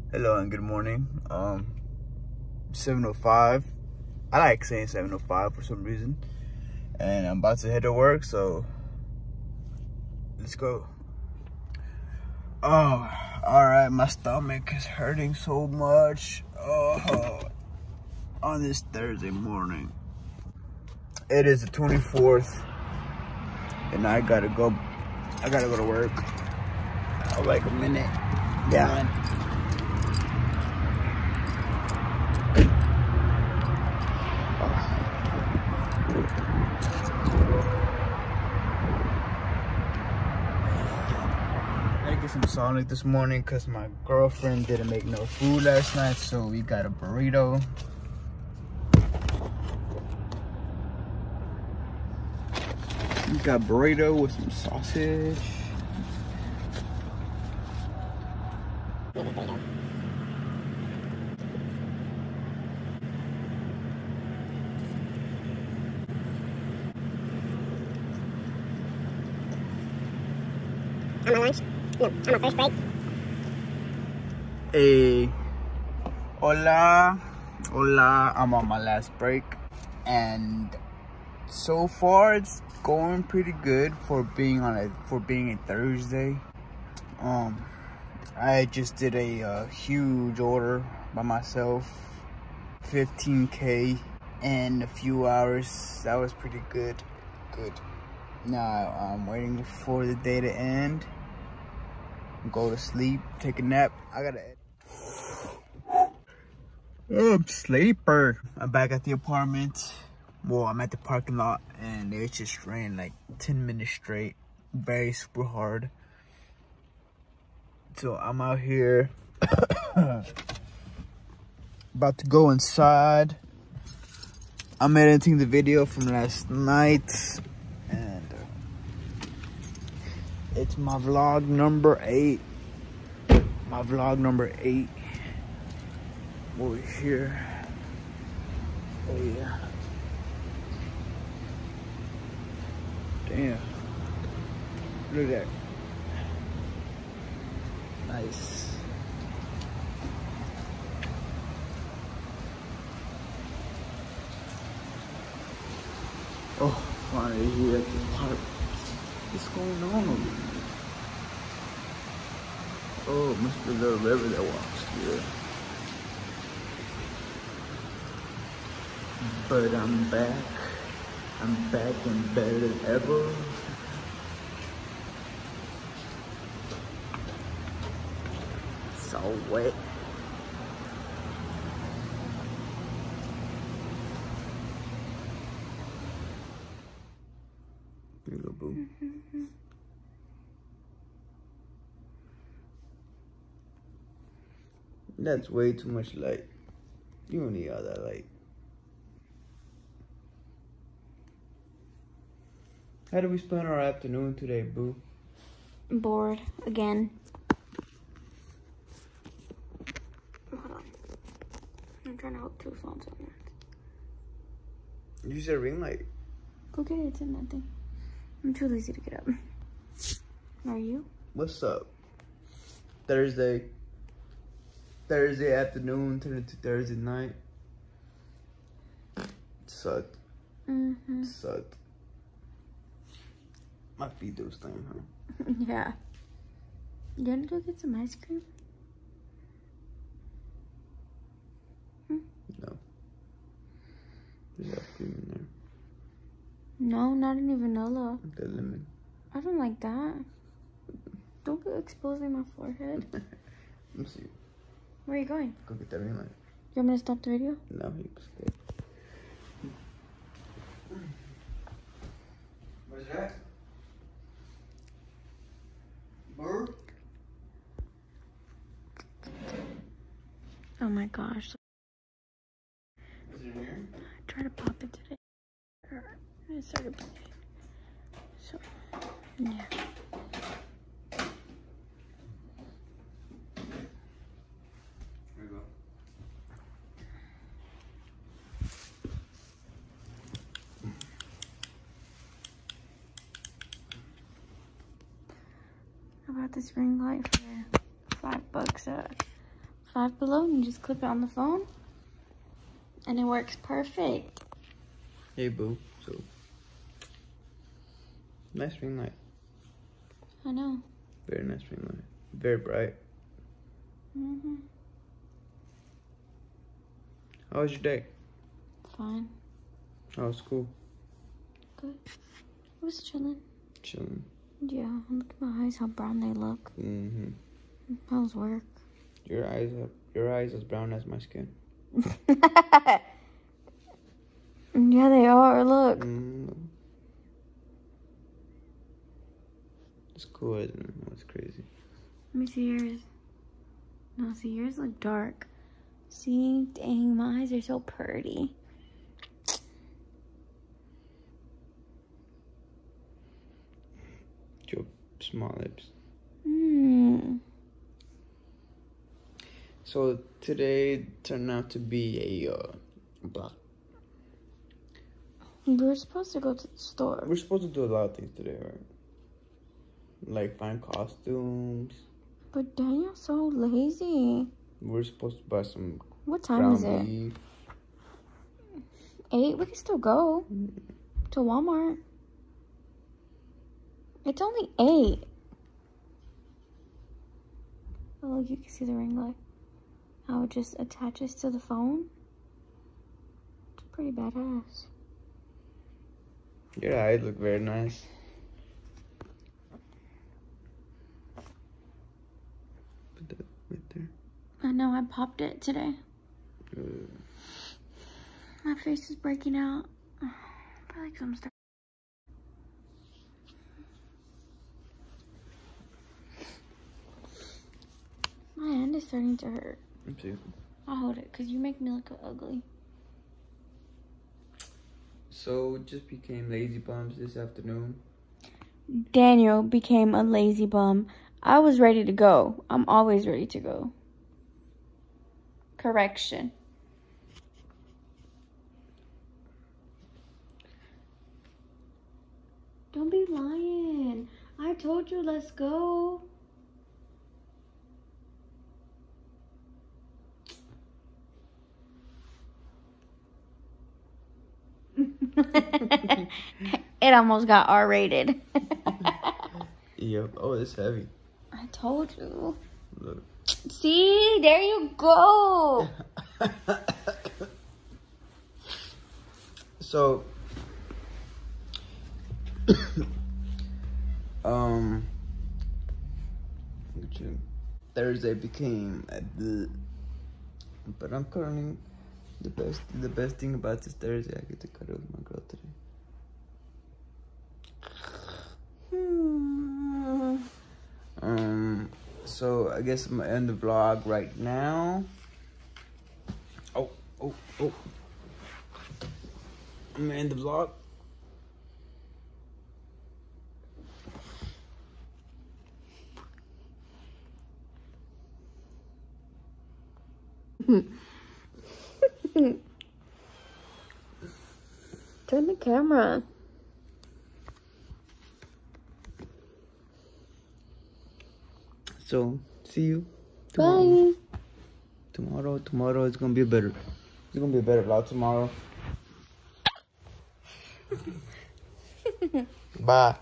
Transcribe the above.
Hello and good morning. 7:05. I like saying 7:05 for some reason. And I'm about to head to work, so let's go. Oh, alright, my stomach is hurting so much. Oh, on this Thursday morning. It is the 24th, and I gotta go to work. Like a minute. Yeah. I get some Sonic this morning because my girlfriend didn't make no food last night, so we got a burrito. We got burrito with some sausage. I'm on lunch. No, I'm on first break. Hey, hola, I'm on my last break, and so far it's going pretty good for being a Thursday. I just did a huge order by myself, 15K in a few hours. That was pretty good. Now I'm waiting for the day to end. Go to sleep, take a nap. I'm sleeper. I'm back at the apartment. Well, I'm at the parking lot, and it just rained like 10 minutes straight. Very super hard. So I'm out here about to go inside. I'm editing the video from last night, and it's my vlog number 8. Over here. Oh yeah. Damn. Look at that. Nice. Oh, finally here at the park. What's going on over here? Oh, it must be the little river that walks here. But I'm back. I'm back and better than ever. So wet. Here you go, boo. That's way too much light. You don't need all that light. How did we spend our afternoon today, boo? Bored again. Hold on. I'm trying to hook 2 phones on that. You said ring light. Go get it. It's in that thing. I'm too lazy to get up. Are you? What's up? Thursday afternoon turned into Thursday night. Sucked. Sucked. My feet do sting, huh? Yeah. You wanna go get some ice cream? No. There's ice cream in there. No, not any vanilla. The lemon. I don't like that. Don't be exposing my forehead. Let me see. Where are you going? Go get that ring light. You want me to stop the video? No, you can stay. Where's that? Bird? Oh my gosh. Is it in here? I tried to pop it today. It started bleeding. So, yeah. There you go. I bought this ring light for $5 at Five Below, and you just clip it on the phone. And it works perfect. Hey, boo. So, nice ring light. I know. Very nice ring light. Very bright. How was your day? Fine. How was school? Good. I was chilling. Chilling. Yeah, look at my eyes, how brown they look. How's work? Your eyes as brown as my skin. Yeah, they are. Look. It's cool, isn't it? That's crazy. Let me see yours. No, see, yours look dark. See, dang, my eyes are so pretty. Your small lips. So today turned out to be a block. We were supposed to go to the store. We're supposed to do a lot of things today, right? Like find costumes. But Daniel's so lazy. We're supposed to buy some. What time is it? Beef. 8? We can still go to Walmart. It's only 8. Oh, look, you can see the ring light. How it just attaches to the phone. It's pretty badass. Your eyes look very nice. Put that right there. I know, I popped it today. My face is breaking out. Probably because I'm starting. My hand is starting to hurt. Let's see. I'll hold it because you make me look ugly. So we just became lazy bums this afternoon. Daniel became a lazy bum. I was ready to go. I'm always ready to go. Correction. Don't be lying. I told you, let's go. It almost got R-rated. Yep. Oh, it's heavy. I told you. Look. See, there you go. So, Thursday became a bleh. But I'm currently the best thing about this Thursday, I get to cuddle with my girl today. So I guess I'm gonna end the vlog right now. Oh. I'm gonna end the vlog. Turn the camera. So see you tomorrow. Bye. Tomorrow is gonna be better. It's gonna be a better vlog tomorrow. Bye.